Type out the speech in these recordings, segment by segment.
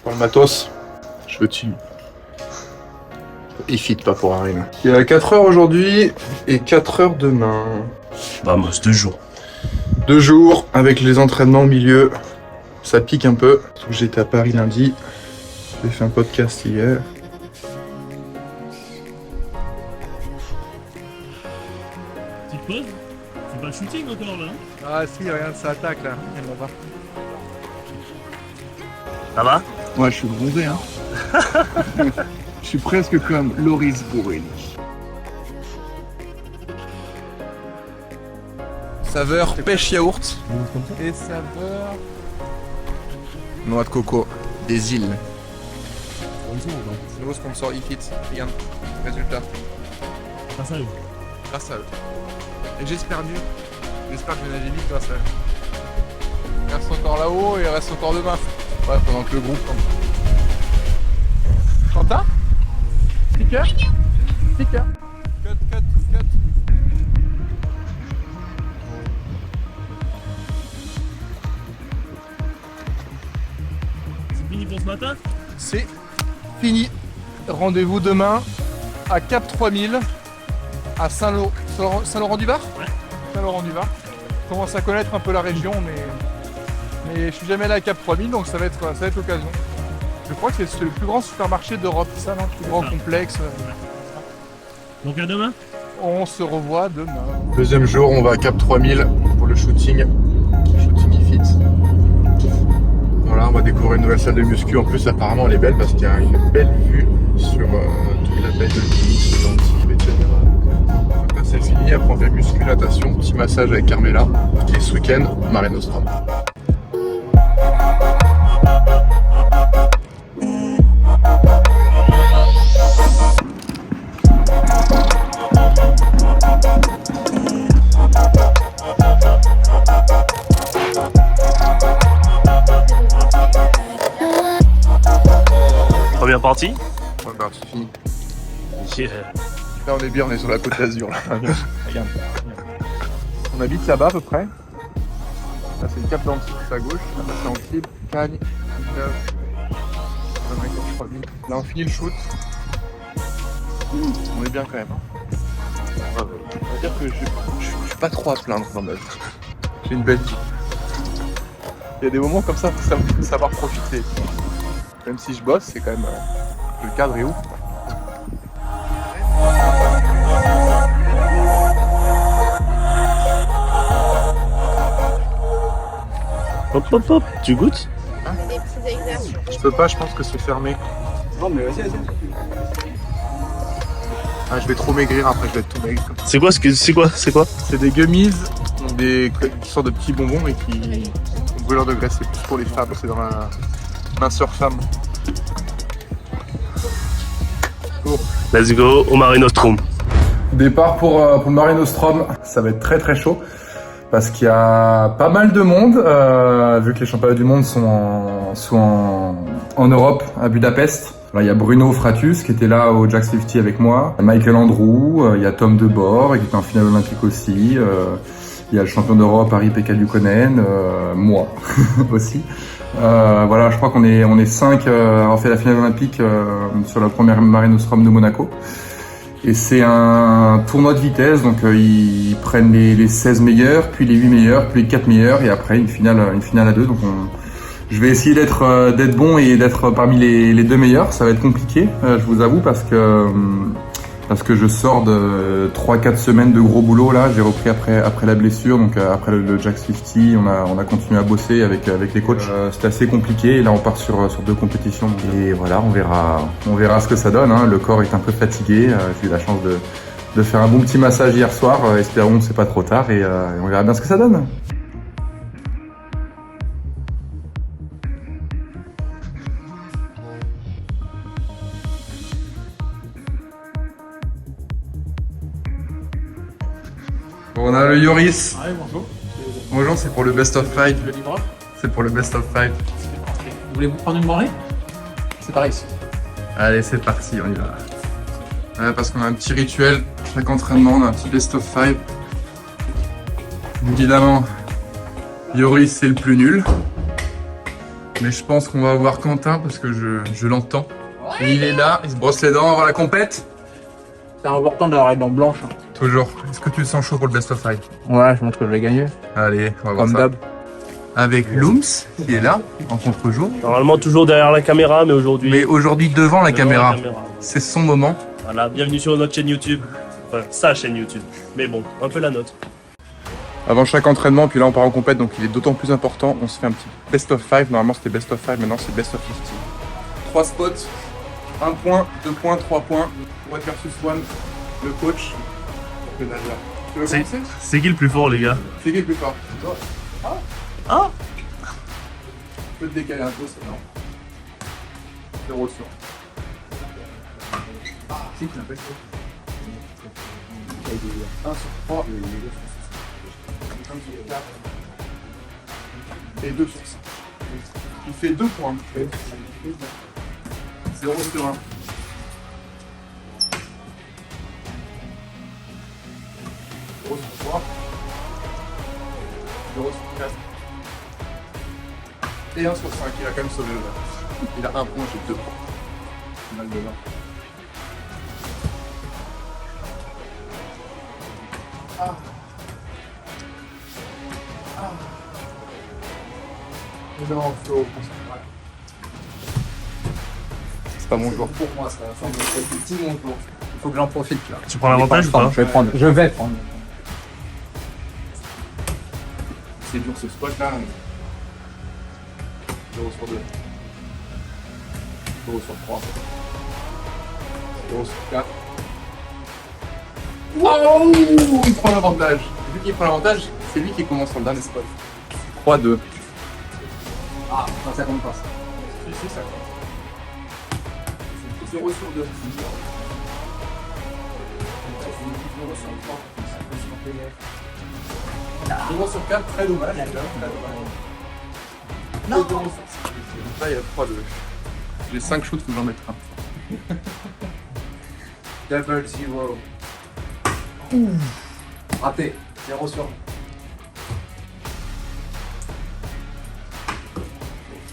Pour le matos, je veux team. Il fit pas pour Arim. Il y a 4 heures aujourd'hui et 4 heures demain. Vamos, 2 jours. 2 jours avec les entraînements au milieu. Ça pique un peu. J'étais à Paris lundi. J'ai fait un podcast hier. Petite pause. C'est pas le shooting encore là. Ah si, regarde, ça attaque là. Elle va. Ça va? Ouais, je suis bronzé hein. Je suis presque comme Loris Bourril. Saveur pêche yaourt. Et saveur... Noix de coco. Des îles. Nouveau sponsor eFit. Regarde, résultat. Pas sérieux. Grâce à eux. Et j'espère mieux. J'espère que je vais nager vite grâce à eux. Il reste encore là-haut et il reste encore demain. Ouais, pendant que le groupe... Quentin? Sticker? Sticker? Cut. C'est fini pour ce matin. C'est fini. Rendez-vous demain à Cap 3000 à Saint-Laurent-du-Var. Ouais. Saint-Laurent-du-Var. Je commence à connaître un peu la région, mais je suis jamais allé à Cap 3000, donc ça va être l'occasion. Je crois que c'est le plus grand supermarché d'Europe, c'est ça, non? Le plus grand complexe. Donc à demain. On se revoit demain. Deuxième jour, on va à Cap 3000 pour le shooting. Shooting eFit. Voilà, on va découvrir une nouvelle salle de muscu. En plus, apparemment, elle est belle parce qu'il y a une belle vue sur toute la baie de Nice, d'Antibes, etc. Donc là, c'est fini. Après, on fait muscu, natation, petit massage avec Carmela. Et ce week-end, Mare Nostrum. Première partie? Ouais, bah, c'est fini. Yeah. Là, on est bien, on est sur la côte d'Azur. Là. Regarde. On habite là-bas à peu près. Là, c'est le Cap d'Antibes à gauche. Là, c'est Antibes, Cagnes, Villeneuve. Là, on finit le shoot. On est bien quand même. Hein. On va dire que je suis pas trop à plaindre dans ma vie. J'ai une belle vie. Il y a des moments comme ça, faut savoir profiter. Même si je bosse, c'est quand même... le cadre est ouf. Hop, tu goûtes? Des petits exercices. Je peux pas, je pense que c'est fermé. Non mais vas-y. Ah, je vais trop maigrir après, je vais être tout maigre. C'est quoi? C'est des gummies, donc des sortes de petits bonbons et qui sont brûleurs de graisse. C'est plus pour les femmes, c'est dans la minceur femme. Let's go au Mare Nostrum. Départ pour le Mare Nostrum, ça va être très très chaud parce qu'il y a pas mal de monde, vu que les championnats du monde sont en Europe, à Budapest. Alors, il y a Bruno Fratus qui était là au Jack 50 avec moi, Michael Andrew, il y a Tom Debord qui était en finale olympique aussi, il y a le champion d'Europe Ari-Pekka Luukkonen, moi aussi. Voilà, je crois qu'on est 5 à avoir fait la finale olympique sur la première Mare Nostrum de Monaco. Et c'est un tournoi de vitesse, donc ils prennent les 16 meilleurs, puis les 8 meilleurs, puis les 4 meilleurs, et après une finale à 2. Donc je vais essayer d'être bon et d'être parmi les 2 meilleurs. Ça va être compliqué, je vous avoue, parce que je sors de 3-4 semaines de gros boulot là. J'ai repris après la blessure, donc après le Jack 50, on a continué à bosser avec les coachs. C'était assez compliqué et là on part sur 2 compétitions. Et voilà, on verra ce que ça donne. Hein. Le corps est un peu fatigué. J'ai eu la chance de faire un bon petit massage hier soir. Espérons que c'est pas trop tard et on verra bien ce que ça donne. Bon, on a le Yoris. Ouais, bonjour. Bonjour, c'est pour le best of 5. Le livreur. C'est pour le best of 5. Voulez-vous prendre une branlée? C'est par ici. Allez, c'est parti, on y va. Ouais, parce qu'on a un petit rituel. Chaque entraînement, on a un petit best of 5. Évidemment, Yoris, c'est le plus nul. Mais je pense qu'on va voir Quentin parce que je l'entends. Et il est là, il se brosse les dents avant la compète. C'est important d'avoir les dents blanches. Hein. Toujours. Est-ce que tu te sens chaud pour le best of 5? Ouais, je pense que je vais gagner. Allez, on va voir Comme ça. d'hab. Avec Looms qui est là, en contre-jour. Normalement toujours derrière la caméra, mais aujourd'hui... Mais aujourd'hui devant la devant caméra. C'est son moment. Voilà, bienvenue sur notre chaîne YouTube. Enfin, sa chaîne YouTube. Mais bon, un peu la nôtre. Avant chaque entraînement, puis là on part en compète, donc il est d'autant plus important. On se fait un petit best of 5. Normalement c'était best of 5, maintenant c'est best of 50. 3 spots, 1 point, 2 points, 3 points. One versus one, le coach, le nageur. Tu veux commencer? C'est qui le plus fort, les gars? C'est qui le plus fort? Toi. Ah! Je peux te décaler un peu, c'est non. 0 sur. Si, tu l'appelles ça. 1 sur 3. 1 sur 4. Et 2 sur 5. Il fait 2 points. 0 sur 1. 0 sur 3. 0 sur 4. Et 1 sur 5. Il a quand même sauvé le match. Il a 1 point, j'ai 2 points. Mal de 20. Non, Flo, c'est pas mon jour. Pour moi, ça va faire petit mon jour. Il faut que j'en profite là. Tu prends l'avantage ou pas? Je vais prendre. C'est dur ce spot là. 0 sur 2. 0 sur 3. 0 sur 4. Wow! Il prend l'avantage. Vu qu'il prend l'avantage, c'est lui qui commence sur le dernier spot. 3-2. Ah, ça compte pas. Si, ça compte. 0 sur 2. 0 sur 3. 0 sur 4, très dommage. Non. Donc là, il y a 3-2. J'ai 5 shoots, faut que j'en mette un. Double 0. Raté. 0 sur 1.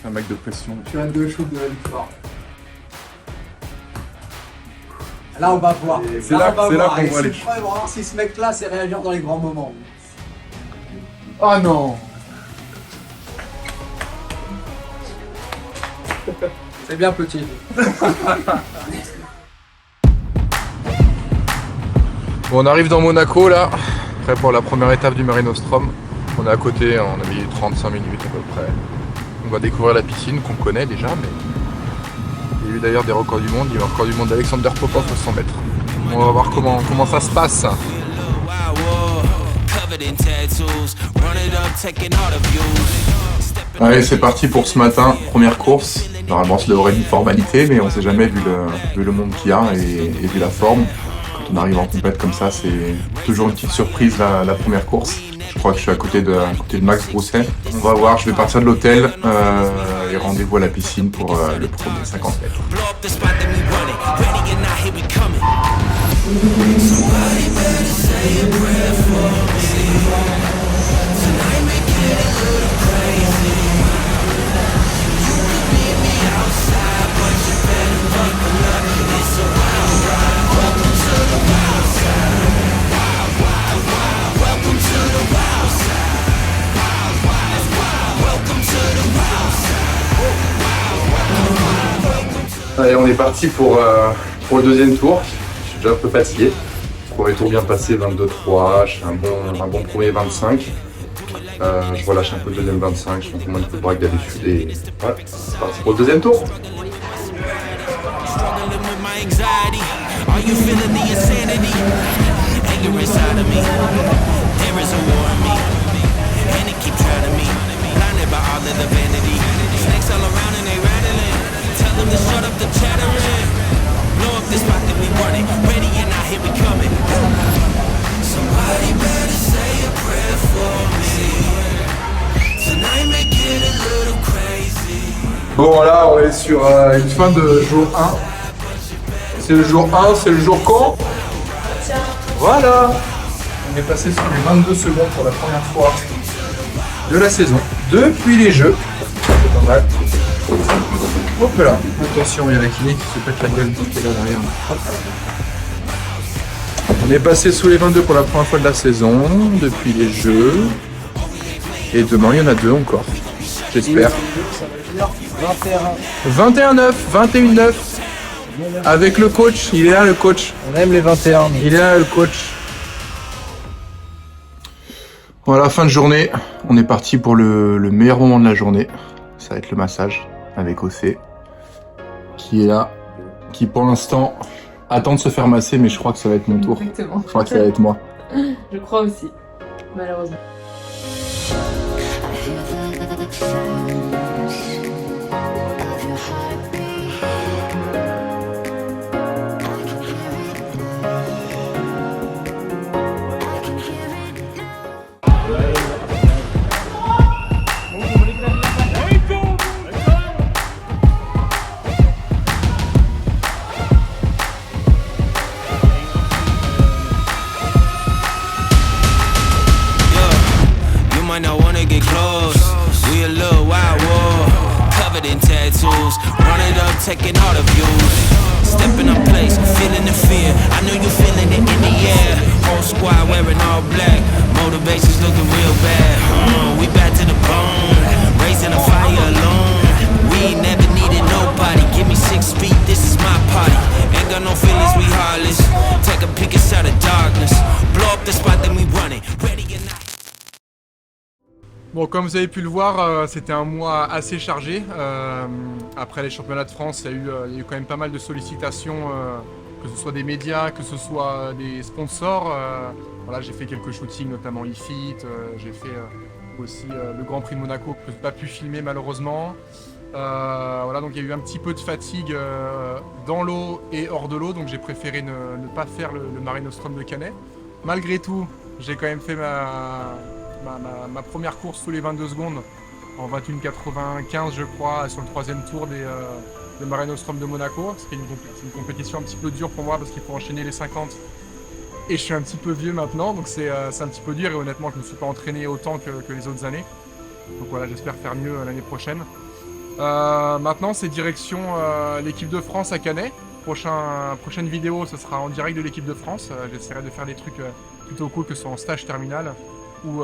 Un mec de pression. Tu as 2 shoots de la victoire. Là, on va voir. C'est là qu'on voit les choses. On va voir si ce mec-là sait réagir dans les grands moments. Oh non! C'est bien petit. Bon, on arrive dans Monaco là, prêt pour la première étape du Mare Nostrum. On est à côté, on a mis 35 minutes à peu près. On va découvrir la piscine qu'on connaît déjà, mais il y a eu d'ailleurs des records du monde. Il y a eu un record du monde d'Alexander Popov à 100 mètres. On va voir comment ça se passe. Allez, c'est parti pour ce matin, première course. Normalement, ça devrait être une formalité, mais on sait jamais vu le monde qu'il y a et vu la forme. Quand on arrive en compète comme ça, c'est toujours une petite surprise la première course. Je crois que je suis à côté de Max Brousset. On va voir, je vais partir de l'hôtel et rendez-vous à la piscine pour le premier 50 mètres. Allez, on est parti pour le deuxième tour. Je suis déjà un peu fatigué. Le premier tour bien passé, 22-3. Je fais un bon premier 25. Je relâche un peu le deuxième 25. Je fais un peu de break d'habitude. Et ouais, c'est parti pour le deuxième tour. Bon là on est sur une fin de jour 1. C'est le jour 1, c'est le jour quand? Voilà. On est passé sur les 22 secondes pour la première fois de la saison depuis les Jeux. C'est pas mal. Hop là, attention, il y a la kiné qui se pète la gueule qui est là derrière. Hop. On est passé sous les 22 pour la première fois de la saison, depuis les Jeux. Et demain, il y en a 2 encore, j'espère. 21-9, 21-9. Avec le coach, il est là le coach. On aime les 21. Il est là le coach. Voilà, fin de journée. On est parti pour le meilleur moment de la journée. Ça va être le massage avec OC. Qui est là. Qui pour l'instant attend de se faire masser, mais je crois que ça va être mon tour. Exactement. Je crois que ça va être moi. Je crois aussi, malheureusement. Might not wanna get close. We a little wild war, covered in tattoos. Run it up, taking all the views. Stepping up place, feeling the fear. I know you feeling it in the air. Whole squad wearing all black. Motivation's looking real bad. We back to the bone, raising a fire alone. We never needed nobody. Give me 6 feet, this is my party. Ain't got no feelings, we heartless. Take a peek inside the darkness. Blow up the spot, then we run it. Ready or not. Bon, comme vous avez pu le voir, c'était un mois assez chargé. Après les championnats de France, il y a eu quand même pas mal de sollicitations, que ce soit des médias, que ce soit des sponsors. Voilà, j'ai fait quelques shootings, notamment eFit. J'ai fait aussi le Grand Prix de Monaco, que je n'ai pas pu filmer malheureusement. Voilà, donc il y a eu un petit peu de fatigue dans l'eau et hors de l'eau, donc j'ai préféré ne pas faire le Mare Nostrum de Canet. Malgré tout, j'ai quand même fait ma première course sous les 22 secondes en 21,95 je crois sur le 3e tour de Mare Nostrum de Monaco. C'est une compétition un petit peu dure pour moi parce qu'il faut enchaîner les 50 et je suis un petit peu vieux maintenant, donc c'est un petit peu dur et honnêtement je ne me suis pas entraîné autant que les autres années. Donc voilà, j'espère faire mieux l'année prochaine. Maintenant c'est direction l'équipe de France à Canet. Prochaine vidéo, ce sera en direct de l'équipe de France. J'essaierai de faire des trucs plutôt cool, que ce soit en stage terminal ou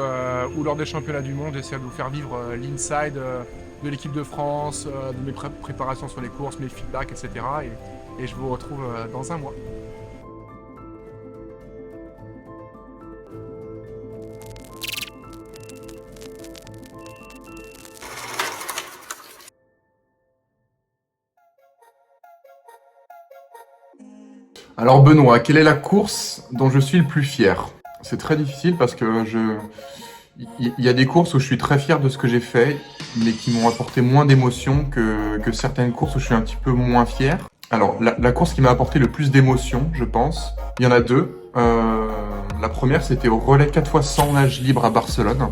lors des championnats du monde. J'essaie de vous faire vivre l'inside de l'équipe de France, de mes préparations sur les courses, mes feedbacks, etc. Et je vous retrouve dans un mois. Alors Benoît, quelle est la course dont je suis le plus fier? C'est très difficile parce que il y a des courses où je suis très fier de ce que j'ai fait, mais qui m'ont apporté moins d'émotions que certaines courses où je suis un petit peu moins fier. Alors, la course qui m'a apporté le plus d'émotions, je pense, il y en a 2. La première, c'était au relais 4x100 nage libre à Barcelone.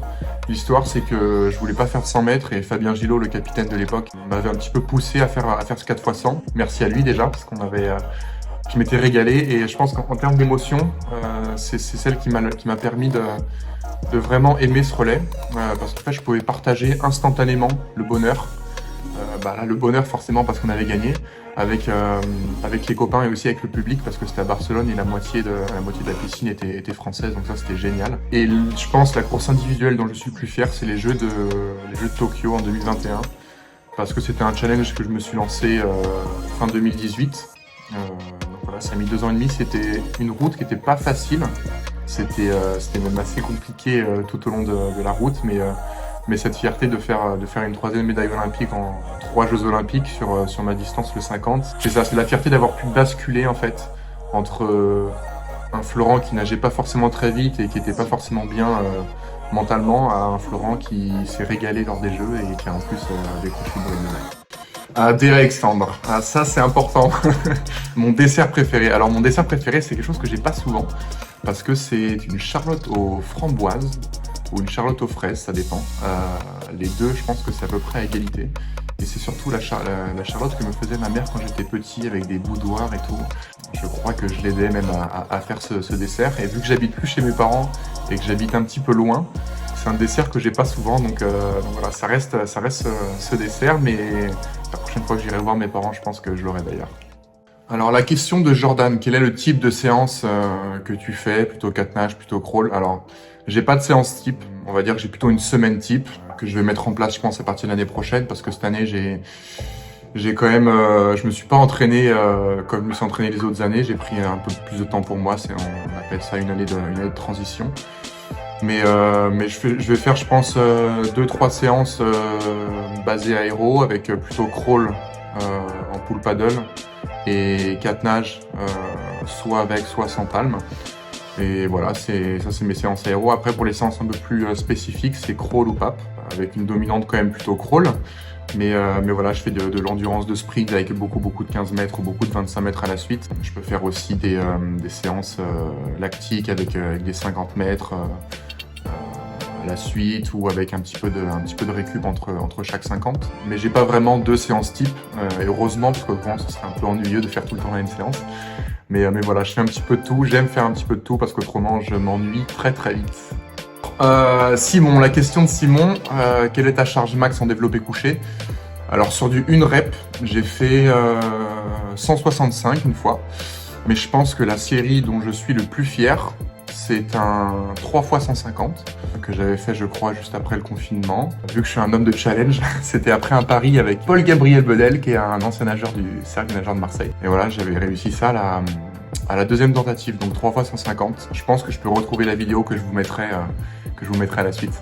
L'histoire, c'est que je voulais pas faire 100 mètres et Fabien Gillot, le capitaine de l'époque, m'avait un petit peu poussé à faire ce 4x100. Merci à lui déjà, parce qu'on avait... qui m'était régalé, et je pense qu'en termes d'émotion, c'est celle qui m'a permis de vraiment aimer ce relais, parce qu'en fait je pouvais partager instantanément le bonheur. Là, le bonheur forcément parce qu'on avait gagné, avec les copains et aussi avec le public, parce que c'était à Barcelone et la moitié de la piscine était française, donc ça c'était génial. Et je pense la course individuelle dont je suis le plus fier, c'est les Jeux de Tokyo en 2021, parce que c'était un challenge que je me suis lancé fin 2018. Voilà, ça a mis 2 ans et demi, c'était une route qui n'était pas facile, c'était même assez compliqué tout au long de la route, mais cette fierté de faire une 3e médaille olympique en 3 Jeux olympiques sur ma distance, le 50, c'est ça, c'est la fierté d'avoir pu basculer en fait entre un Florent qui nageait pas forcément très vite et qui était pas forcément bien mentalement, à un Florent qui s'est régalé lors des Jeux et qui a en plus décroché une médaille. Ah, des Alexandre, ah, ça c'est important. Mon dessert préféré. Alors mon dessert préféré, c'est quelque chose que j'ai pas souvent, parce que c'est une charlotte aux framboises ou une charlotte aux fraises, ça dépend. Les deux, je pense que c'est à peu près à égalité. Et c'est surtout la charlotte que me faisait ma mère quand j'étais petit, avec des boudoirs et tout. Je crois que je l'aidais même à faire ce dessert. Et vu que j'habite plus chez mes parents et que j'habite un petit peu loin, c'est un dessert que j'ai pas souvent, donc voilà, ça reste ce dessert, mais prochaine fois que j'irai voir mes parents, je pense que je l'aurai d'ailleurs. Alors la question de Jordan, quel est le type de séance que tu fais? Plutôt catenage, plutôt crawl? Alors, j'ai pas de séance type, on va dire que j'ai plutôt une semaine type que je vais mettre en place, je pense, à partir de l'année prochaine, parce que cette année, j'ai quand même, je me suis pas entraîné comme je me suis entraîné les autres années, j'ai pris un peu plus de temps pour moi, on appelle ça une année de transition. Mais je vais faire, je pense, 2-3 séances basées aéro, avec plutôt crawl en pull paddle, et catenage, soit avec, soit sans palme. Et voilà, ça c'est mes séances aéro. Après, pour les séances un peu plus spécifiques, c'est crawl ou PAP, avec une dominante quand même plutôt crawl. Mais voilà, je fais de l'endurance de sprint avec beaucoup de 15 mètres ou beaucoup de 25 mètres à la suite. Je peux faire aussi des séances lactiques avec des 50 mètres à la suite, ou avec un petit peu de récup entre chaque 50. Mais j'ai pas vraiment 2 séances type, et heureusement, parce que vraiment, ce serait un peu ennuyeux de faire tout le temps la même séance. Mais voilà, je fais un petit peu de tout, j'aime faire un petit peu de tout, parce qu'autrement, je m'ennuie très vite. Simon, la question de Simon, quelle est ta charge max en développé couché? Alors sur du 1 rep, j'ai fait 165 une fois, mais je pense que la série dont je suis le plus fier, c'est un 3x150 que j'avais fait, je crois, juste après le confinement. Vu que je suis un homme de challenge, c'était après un pari avec Paul-Gabriel Bedel, qui est un ancien nageur du Cercle des nageurs de Marseille. Et voilà, j'avais réussi ça à la deuxième tentative, donc 3x150. Je pense que je peux retrouver la vidéo que je vous mettrai à la suite.